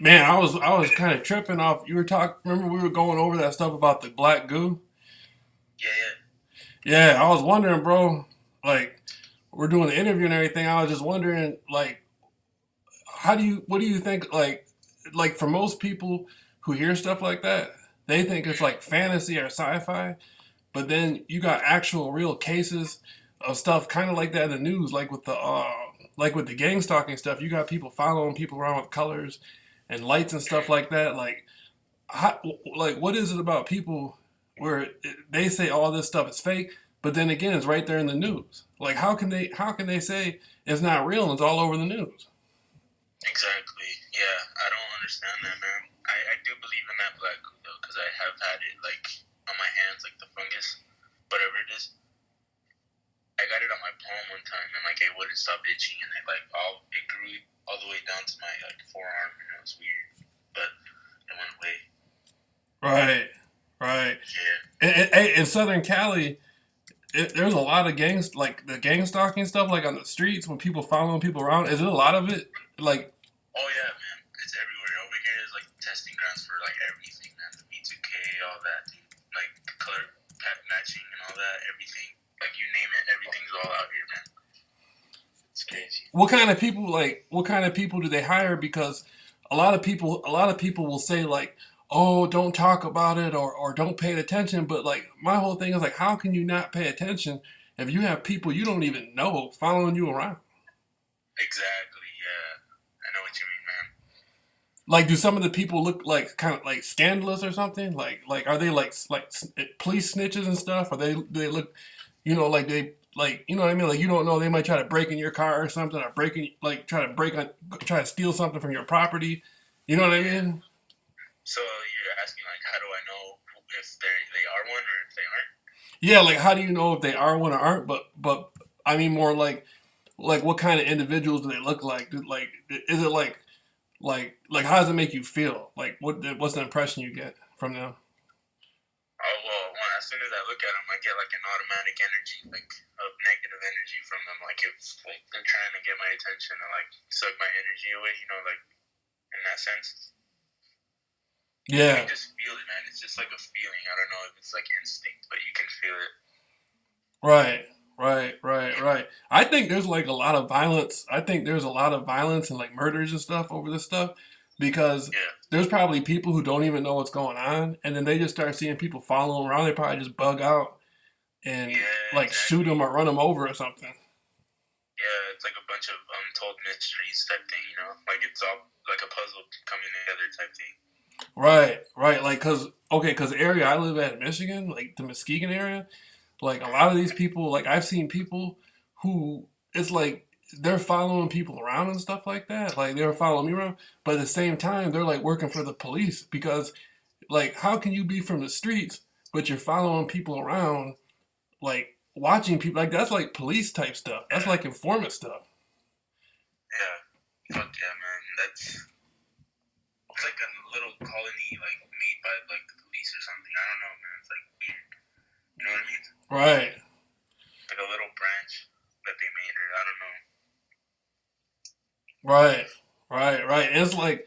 Man, I was kind of tripping off. You were talking. Remember we were going over that stuff about the black goo? Yeah, yeah. Yeah, I was wondering, bro. Like we're doing the interview and everything. I was just wondering, like, what do you think? Like for most people who hear stuff like that, they think it's like fantasy or sci-fi. But then you got actual real cases of stuff kind of like that in the news, like with the gang stalking stuff. You got people following people around with colors and lights and stuff like that. How, like what is it about people where they say all this stuff is fake, but then again it's right there in the news? Like how can they say it's not real and it's all over the news? Exactly. Yeah, I don't understand that, man. I do believe in that black goo though, because I have had it like on my hands, like the fungus, whatever it is. I got it on my palm one time, and like it wouldn't stop itching, and it grew all the way down to my like forearm, and it was weird, but it went away. Right, right. Yeah. In Southern Cali, there's a lot of gangs, like the gang stalking stuff, like on the streets when people following people around. Is it a lot of it? Like, Oh yeah, man. It's everywhere. Over here is like testing grounds for like everything, man. The B2K, all that, dude. Like color matching and all that, everything. Like you name it, everything's all out here, man. It's crazy. what kind of people do they hire? Because a lot of people will say like, oh, don't talk about it or don't pay attention. But like my whole thing is like, how can you not pay attention if you have people you don't even know following you around? Exactly, yeah. I know what you mean, man. Like, do some of the people look like kind of like scandalous or something? Like are they police snitches and stuff? Or they look, like you know what I mean? Like you don't know they might try to break in your car or something, or try to steal something from your property. You know what I Yeah. mean? So you're asking like, how do I know if they are one or if they aren't? Yeah, like how do you know if they are one or aren't? But I mean more like what kind of individuals do they look like? Is it like how does it make you feel? Like what's the impression you get from them? Oh well, as soon as I look at them, I get like an automatic energy, like of negative energy from them. Like it's like they're trying to get my attention and like suck my energy away. Like in that sense. You Yeah. can just feel it, man. It's just like a feeling. I don't know if it's like instinct, but you can feel it. Right, right. I think there's like a lot of violence. I think there's a lot of violence and like murders and stuff over this stuff because Yeah, there's probably people who don't even know what's going on, and then they just start seeing people following them around. They probably just bug out and yeah, like shoot exactly. them or run them over or something. Yeah, it's like a bunch of untold mysteries type thing. Like it's all like a puzzle coming together type thing. Right, right. Cause the area I live at in Michigan, like the Muskegon area, like a lot of these people, like I've seen people who it's like they're following people around and stuff like that. Like they were following me around, but at the same time they're like working for the police because like how can you be from the streets but you're following people around like watching people like that's like police type stuff. That's Yeah, like informant stuff. yeah. Fuck yeah, man. It's like a little colony like made by like the police or something. I don't know, man. It's like weird. You know what I mean? Right. Like a little branch that they made, or I don't know. Right. Right. And it's like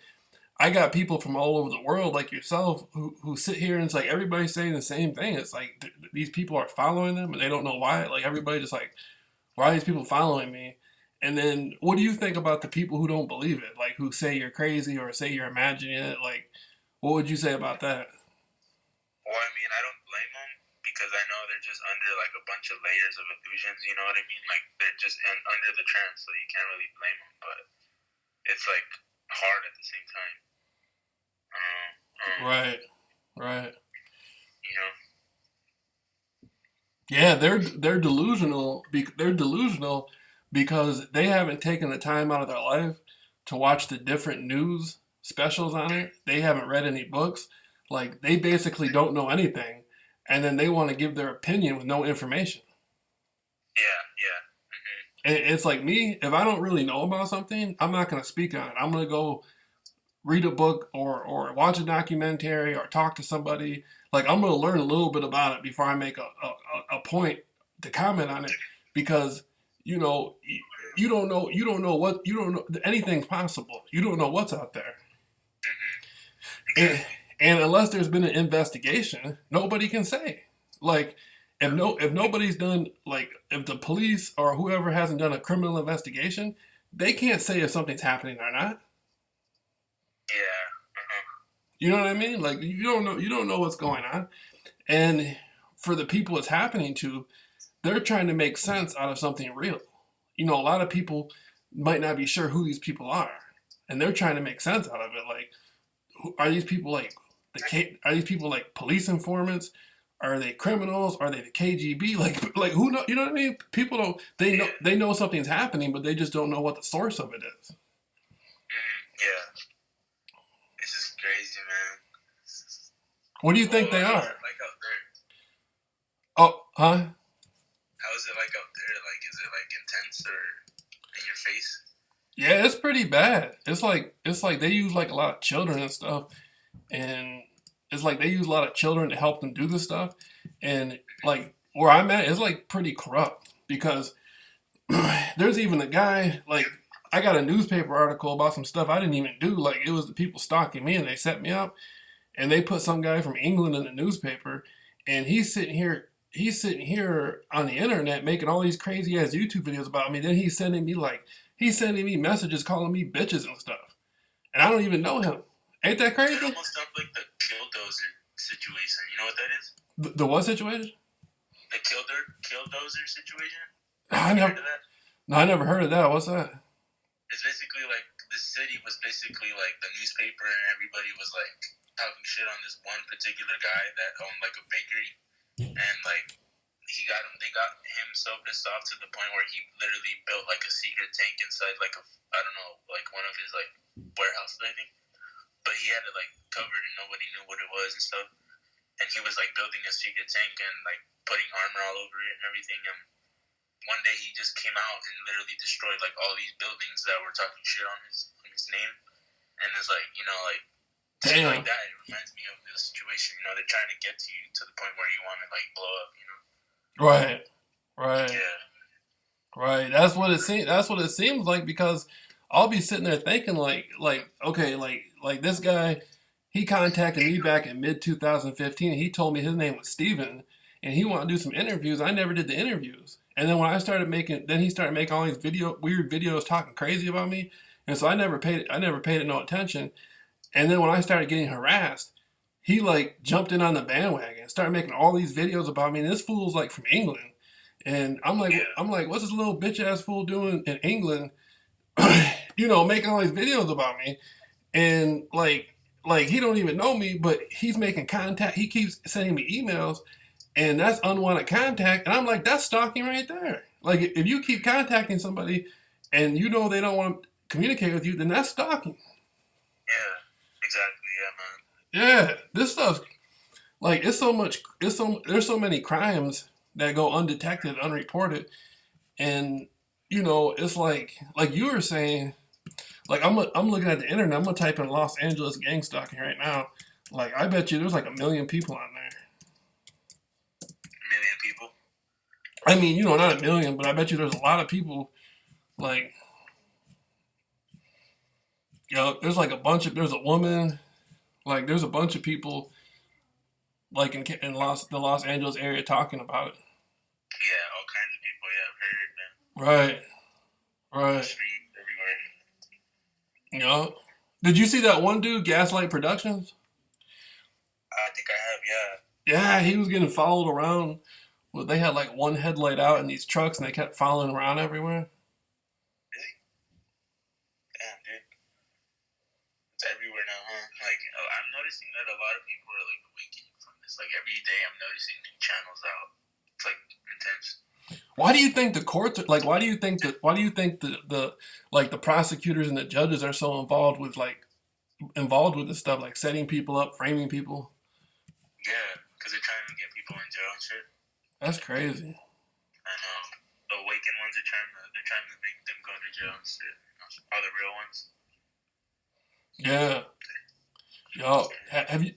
I got people from all over the world like yourself who sit here and it's like everybody's saying the same thing. It's like these people are following them and they don't know why. Like everybody just like, why are these people following me? And then what do you think about the people who don't believe it? Like who say you're crazy or say you're imagining it? Like what would you say about that? Well, I mean, I don't blame them because I know they're just under like a bunch of layers of illusions. You know what I mean? Like they're just under the trance, so you can't really blame them. But it's like hard at the same time. Um, um, Right. Right. you know? Yeah, they're delusional because they haven't taken the time out of their life to watch the different news specials on it. They haven't read any books. Like they basically don't know anything, and then they want to give their opinion with no information. Yeah, yeah. And it's like me, if I don't really know about something, I'm not going to speak on it. I'm going to go read a book or watch a documentary or talk to somebody. Like I'm going to learn a little bit about it before I make a point to comment on it because you know you don't know anything's possible. You don't know what's out there. And, Exactly. and unless there's been an investigation, nobody can say. Like, if nobody's done, like, if the police or whoever hasn't done a criminal investigation, they can't say if something's happening or not. Yeah. You know what I mean? Like, you don't know what's going on. And for the people it's happening to, they're trying to make sense out of something real. You know, a lot of people might not be sure who these people are, and they're trying to make sense out of it. Like, are these people like are these people like police informants? Are they criminals? Are they the KGB? Like who know? You know what I mean? People don't. They know something's happening, but they just don't know what the source of it is. Yeah. This is crazy, man. What do you think Oh, they how's are? it like out there? Oh, huh? How's it like out there? Like, is it like intense or in your face? Yeah, it's pretty bad. It's like they use like a lot of children and stuff, and it's like they use a lot of children to help them do this stuff, and like where I'm at, it's like pretty corrupt because there's even a guy like I got a newspaper article about some stuff I didn't even do. Like it was the people stalking me and they set me up and they put some guy from England in the newspaper and he's sitting here on the internet making all these crazy ass YouTube videos about me. Then he's sending me messages calling me bitches and stuff. And I don't even know him. Ain't that It crazy? almost sounds like the killdozer situation. You know what that is? The what situation? The killdozer situation. I Have you never heard of that? no, I never heard of that. What's that? It's basically like this city was basically like the newspaper and everybody was like talking shit on this one particular guy that owned like a bakery and like they got him so pissed off to the point where he literally built like a secret tank inside like I don't know, like one of his like warehouses I think. But he had it like covered and nobody knew what it was and stuff. And he was like building a secret tank and like putting armor all over it and everything. And one day he just came out and literally destroyed like all these buildings that were talking shit on his name. And it's like, you know, like shit like Damn. that. It reminds me of the situation. You know, they're trying to get to you to the point where you want to like blow up. You know. Right. Right. Yeah. Right. That's what it seems like because I'll be sitting there thinking okay, like this guy, he contacted me back in mid 2015. He told me his name was Steven and he wanted to do some interviews. I never did the interviews. And then when then he started making all these weird videos talking crazy about me. And so I never paid it no attention. And then when I started getting harassed, he like jumped in on the bandwagon, started making all these videos about me. And this fool's like from England. And Yeah. I'm like, what's this little bitch ass fool doing in England? You know, making all these videos about me, and like he don't even know me, but he's making contact. He keeps sending me emails, and that's unwanted contact. And I'm like, that's stalking right there. Like if you keep contacting somebody, and you know they don't want to communicate with you, then that's stalking. Yeah. Exactly. Yeah, man. Yeah, this stuff like there's so many crimes that go undetected, unreported, and you know it's like you were saying. Like I'm looking at the internet. I'm gonna type in Los Angeles gang stalking right now. Like I bet you there's like a million people on there. A million people. I mean, you know, not a million, but I bet you there's a lot of people. Like, you know, there's a woman. Like, there's a bunch of people like in the Los Angeles area talking about it. Yeah, all kinds of people. Yeah, I've heard, man. Right, On the right. street, everywhere. You know, did you see that one dude, Gaslight Productions? I think I have. Yeah. Yeah, he was getting followed around. Well, they had like one headlight out in these trucks, and they kept following around everywhere. Really? Damn, dude. It's everywhere now, huh? Like, I'm noticing that a lot of people are like awakening from this. Like every day, I'm noticing new channels out. It's like intense. Why do you think the courts are, like? Why do you think the like the prosecutors and the judges are so involved with this stuff, like setting people up, framing people? Yeah, because they're trying to get people in jail and shit. That's crazy. I know. The awakened ones are they're trying to make them go to jail and shit. All the real ones. Yeah. Yo,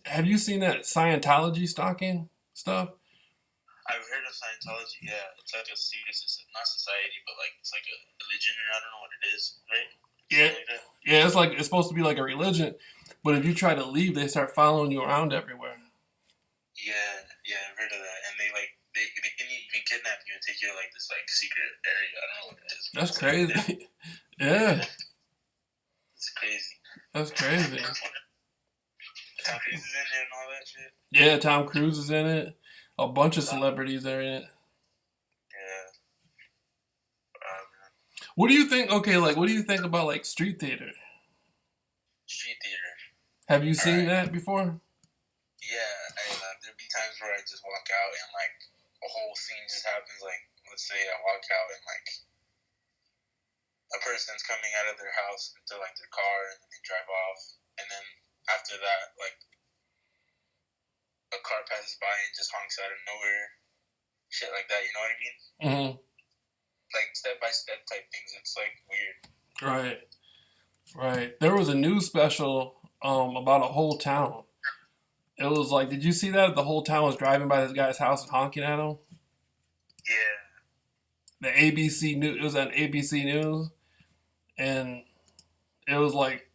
have you seen that Scientology stalking stuff? I've heard of Scientology. Yeah, it's like a secret, not society, but like it's like a religion, or I don't know what it is, right? Yeah, Something like that. yeah. It's like it's supposed to be like a religion, but if you try to leave, they start following you around everywhere. Yeah, yeah, I've heard of that. And they can even kidnap you and take you to like this like secret area. I don't know what it is, but That's it's like crazy. Yeah, yeah, it's crazy. that's crazy. Tom Cruise is in there and all that shit. Yeah, Tom Cruise is in it. A bunch of celebrities are in it. Yeah, man. What do you think? Okay, like, what do you think about like street theater? Street theater. Have you All seen right. that before? Yeah, there'll be times where I just walk out and like a whole scene just happens. Like, let's say I walk out and like a person's coming out of their house into like their car and then they drive off, and then after that, like a car passes by and just honks out of nowhere, shit like that. You know what I mean? Mm-hmm. Like step by step type things. It's like weird. Right, right. There was a news special about a whole town. It was like, did you see that? The whole town was driving by this guy's house and honking at him. Yeah, The ABC News. It was on ABC News, and it was like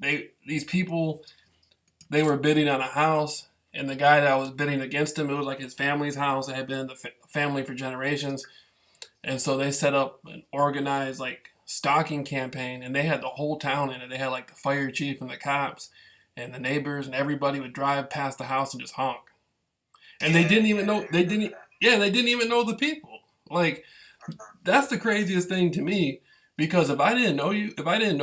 these people they were bidding on a house, and the guy that was bidding against him, it was like his family's house. It had been in the family for generations, and so they set up an organized like stalking campaign, and they had the whole town in it. They had like the fire chief and the cops, and the neighbors, and everybody would drive past the house and just honk. And they yeah, didn't even yeah. know I they remember didn't. that. Yeah, they didn't even know the people. Like that's the craziest thing to me. Because if I didn't know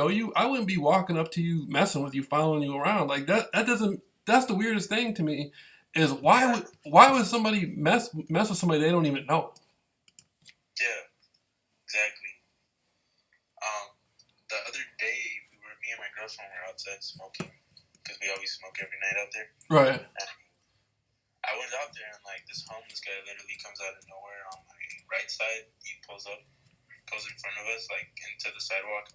you, I wouldn't be walking up to you, messing with you, following you around. Like that. That doesn't. That's the weirdest thing to me. Is Yeah, why would somebody mess with somebody they don't even know? yeah, exactly. The other day me and my girlfriend were outside smoking because we always smoke every night out there. Right. And I was out there and like this homeless guy literally comes out of nowhere on my right side. He pulls in front of us like into the sidewalk,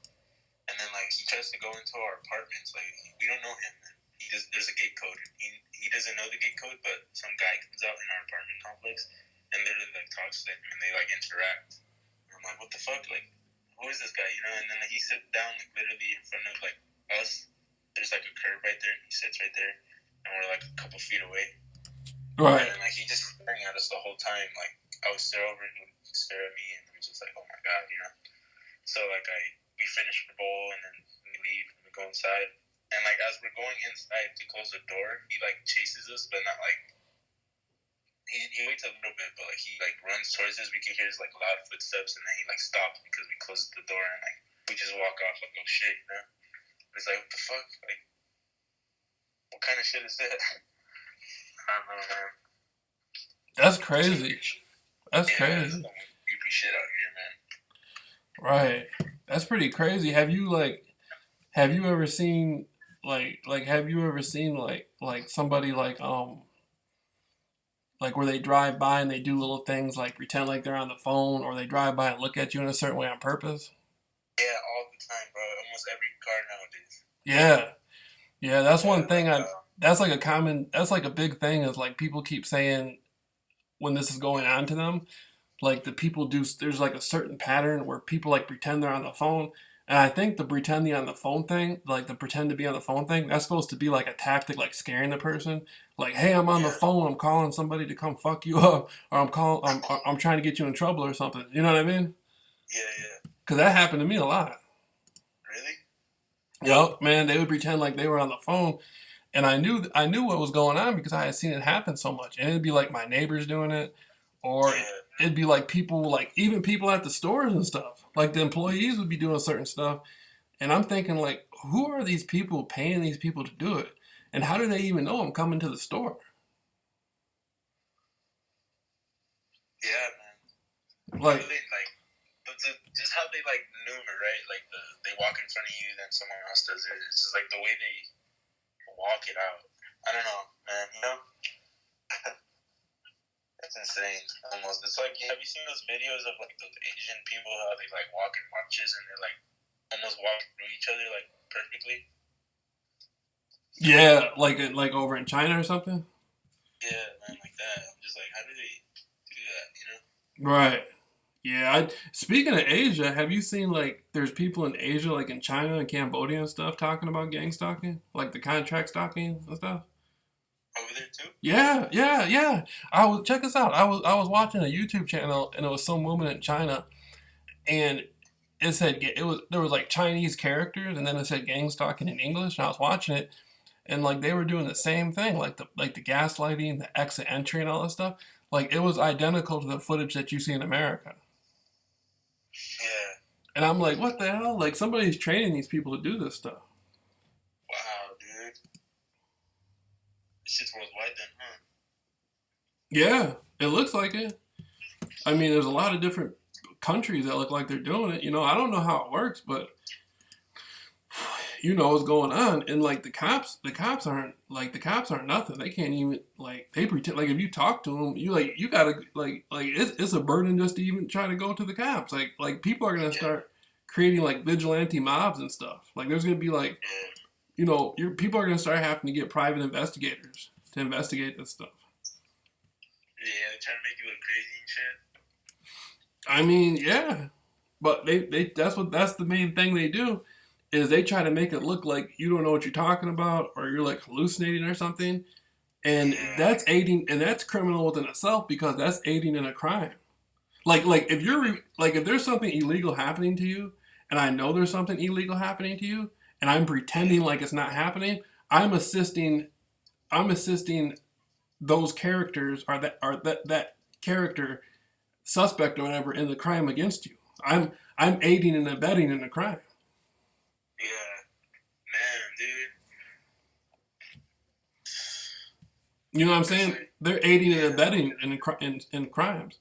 and then like he tries to go into our apartments. Like we don't know him. And there's a gate code. He doesn't know the gate code, but some guy comes out in our apartment complex and literally like talks to him and they like interact. And I'm like, what the fuck? Like, who is this guy? You know? And then like, he sits down like literally in front of like us. There's like a curb right there, and he sits right there, and we're like a couple feet away. Right. And like he just staring at us the whole time. Like I would stare over and he would stare at me, and I'm just like, oh my god, you know. So like we finish the bowl and then we leave and we go inside. And like as we're going inside to close the door, he like chases us, but not like he waits a little bit, but like he like runs towards us. We can hear his like loud footsteps, and then he like stops because we closed the door, and like we just walk off like, oh shit, you know. It's like, what the fuck? Like, what kind of shit is that? I don't know, man. That's crazy. That's Yeah, there's crazy. some creepy shit out here, man. Right. That's pretty crazy. Have you ever seen have you ever seen like somebody like where they drive by and they do little things like pretend like they're on the phone, or they drive by and look at you in a certain way on purpose? Yeah, all the time, bro. Almost every car nowadays. Yeah. Yeah, that's one Yeah, thing like that's like a big thing is like people keep saying when this is going on to them, like the people do there's like a certain pattern where people like pretend they're on the phone. And I think the pretending on the phone thing, like the pretend to be on the phone thing, that's supposed to be like a tactic, like scaring the person. Like, hey, I'm on the yeah, phone. I'm calling somebody to come fuck you up, or I'm trying to get you in trouble or something. You know what I mean? yeah. Because that happened to me a lot. Really? Yup, man. They would pretend like they were on the phone, and I knew what was going on because I had seen it happen so much. And it'd be like my neighbors doing it, or Yeah, it'd be like people, like even people at the stores and stuff. Like the employees would be doing certain stuff, and I'm thinking like, who are these people paying these people to do it, and how do they even know I'm coming to the store? yeah, man. How do Like, they like? Just how they like maneuver, right? Like they walk in front of you, then someone else does it. It's just like the way they walk it out. I don't know, man. You know, it's insane. Almost. It's like, have you seen those videos of like those Asian people how they like walk in marches and they're like almost walk through each other like perfectly? yeah, like over in China or something. Yeah, man, like that. I'm just like, how do they do that? You know? Right. Yeah. Speaking of Asia, have you seen like there's people in Asia, like in China and Cambodia and stuff, talking about gang stalking, like the contract stalking and stuff? Over there too? Yeah, yeah, yeah. Check this out. I was watching a YouTube channel and it was some woman in China and it said it was there was like Chinese characters and then it said gang stalking in English and I was watching it and like they were doing the same thing like the gaslighting, the exit entry and all that stuff. Like it was identical to the footage that you see in America. Yeah. And I'm like, what the hell? Like somebody's training these people to do this stuff. Wow, dude. This shit's worldwide then, huh? Yeah, it looks like it. I mean, there's a lot of different countries that look like they're doing it. I don't know how it works, but you know what's going on. And like the cops aren't nothing. They can't even like they pretend like if you talk to them, you gotta like it's a burden just to even try to go to the cops. Like people are gonna Yeah. start creating like vigilante mobs and stuff. Like there's gonna be like Yeah. your people are gonna start having to get private investigators to investigate this stuff. Yeah, they're trying to make you look crazy and shit. I mean, yeah, but they that's the main thing they do is they try to make it look like you don't know what you're talking about or you're like hallucinating or something, and Yeah. that's aiding and that's criminal within itself because that's aiding in a crime. Like if if there's something illegal happening to you, and I know there's something illegal happening to you, and I'm pretending like it's not happening, I'm assisting. I'm assisting those characters or that character suspect or whatever in the crime against you. I'm aiding and abetting in the crime. Yeah. Man, dude. You know what I'm It's saying? like, They're aiding and yeah. abetting in crimes. And crimes?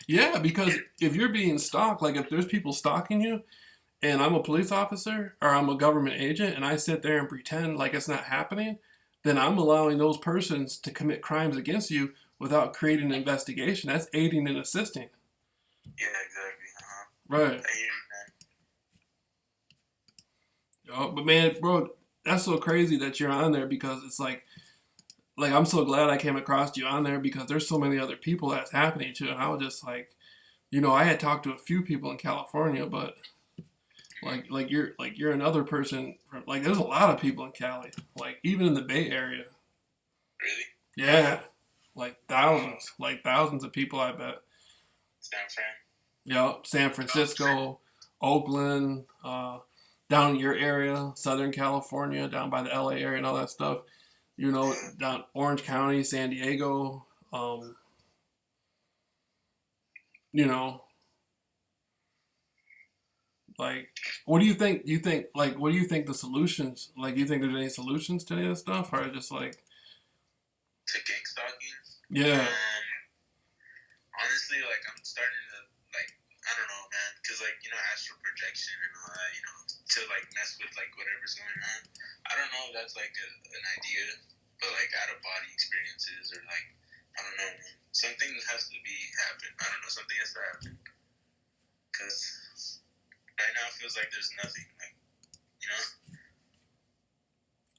Yeah, because if you're being stalked, like if there's people stalking you, and I'm a police officer or I'm a government agent, and I sit there and pretend like it's not happening, then I'm allowing those persons to commit crimes against you without creating an investigation. That's aiding and assisting. Yeah, exactly. Uh-huh. Right. I hear you, man. Oh, but man, bro, that's so crazy that you're on there because it's like I'm so glad I came across you on there because there's so many other people that's happening to, and I was just like, I had talked to a few people in California, but like you're another person from like there's a lot of people in Cali, like even in the Bay Area. Really? Yeah, Wow. like thousands of people. I bet. San Fran? San Francisco, Oakland, down in your area, Southern California, down by the LA area and all that stuff. Yeah. Down Orange County, San Diego. Um, you know, like, what do you think? What do you think the solutions? Like, do you think there's any solutions to any of this stuff, or just like, To gang stalking? yeah, Honestly, like, I'm starting to, like, I don't know, man. Because, like, astral projection and all that, to, like, mess with, like, whatever's going on. I don't know if that's, like, an idea. But, like, out-of-body experiences or, like, I don't know, man. Something has to be happen. I don't know. Something has to happen. Because right now it feels like there's nothing. Like, you know?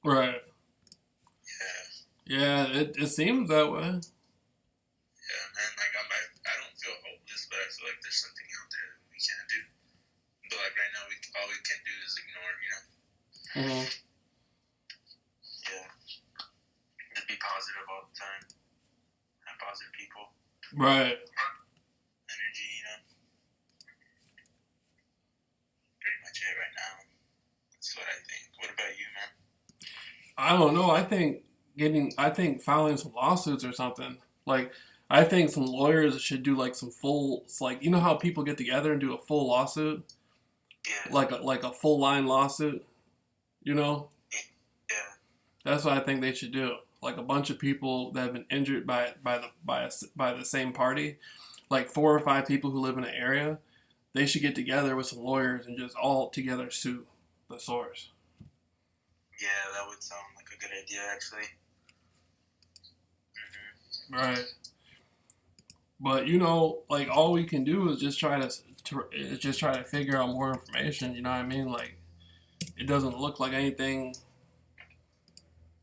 right, Yeah. yeah, it seems that way. Yeah, man. Like, I don't feel hopeless, but I feel like there's something out there that we can't do. But, like, right now, all we can do is ignore, Hmm. Yeah. Just be positive all the time. Have positive people. Right. Energy, Pretty much it right now. That's what I think. What about you, man? I don't know. I think filing some lawsuits or something. Like, I think some lawyers should do like some full. It's like how people get together and do a full lawsuit, Yeah. like a full line lawsuit. You know, Yeah. that's what I think they should do. Like a bunch of people that have been injured by the same party, like 4 or 5 people who live in an area, they should get together with some lawyers and just all together sue the source. Yeah, that would sound like a good idea, actually. Mm-hmm. Right. But like all we can do is just try to figure out more information. You know what I mean? Like it doesn't look like anything.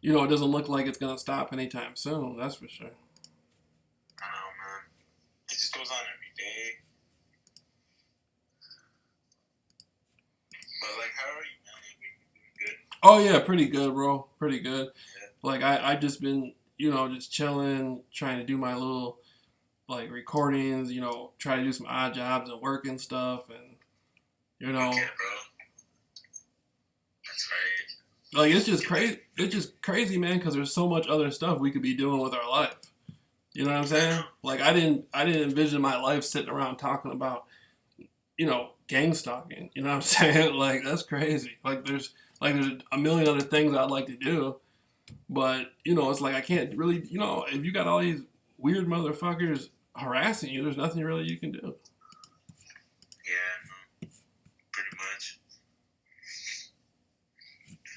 It doesn't look like it's gonna stop anytime soon. That's for sure. just goes on every day. But like, how are you, man? You good? Oh yeah, pretty good, bro. Pretty good. Yeah. Like I just been, just chilling, trying to do my little like recordings, try to do some odd jobs and work and stuff, and Okay, bro. That's right. like it's just crazy. It's just crazy, man, because there's so much other stuff we could be doing with our life. You know what I'm saying? Like I didn't envision my life sitting around talking about, gang stalking. You know what I'm saying? Like that's crazy. Like there's a million other things I'd like to do, but it's like I can't really, if you got all these weird motherfuckers harassing you, there's nothing really you can do. Yeah, no, pretty much.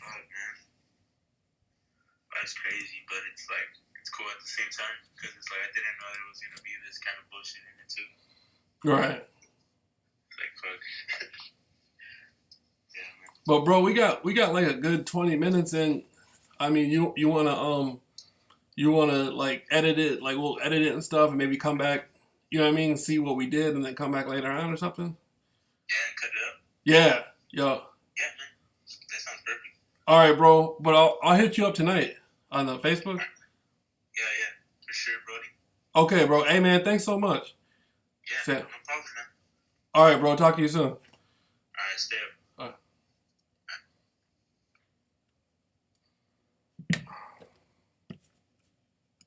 Fuck, man. That's crazy, but it's like, it's cool at the same time, because it's like, I didn't know there was going to be this kind of bullshit in it, too. Right. It's like, fuck. Yeah, man. But bro, we got like a good 20 minutes in. I mean, you wanna like edit it, like we'll edit it and stuff, and maybe come back. You know what I mean? See what we did, and then come back later on or something. Yeah, and cut it up. Yeah, yo. Yeah, man. That sounds perfect. All right, bro. But I'll hit you up tonight on the Facebook. Yeah, for sure, Brody. Okay, bro. Hey, man. Thanks so much. Yeah, no problem, man. All right, bro. Talk to you soon. All right, stay up.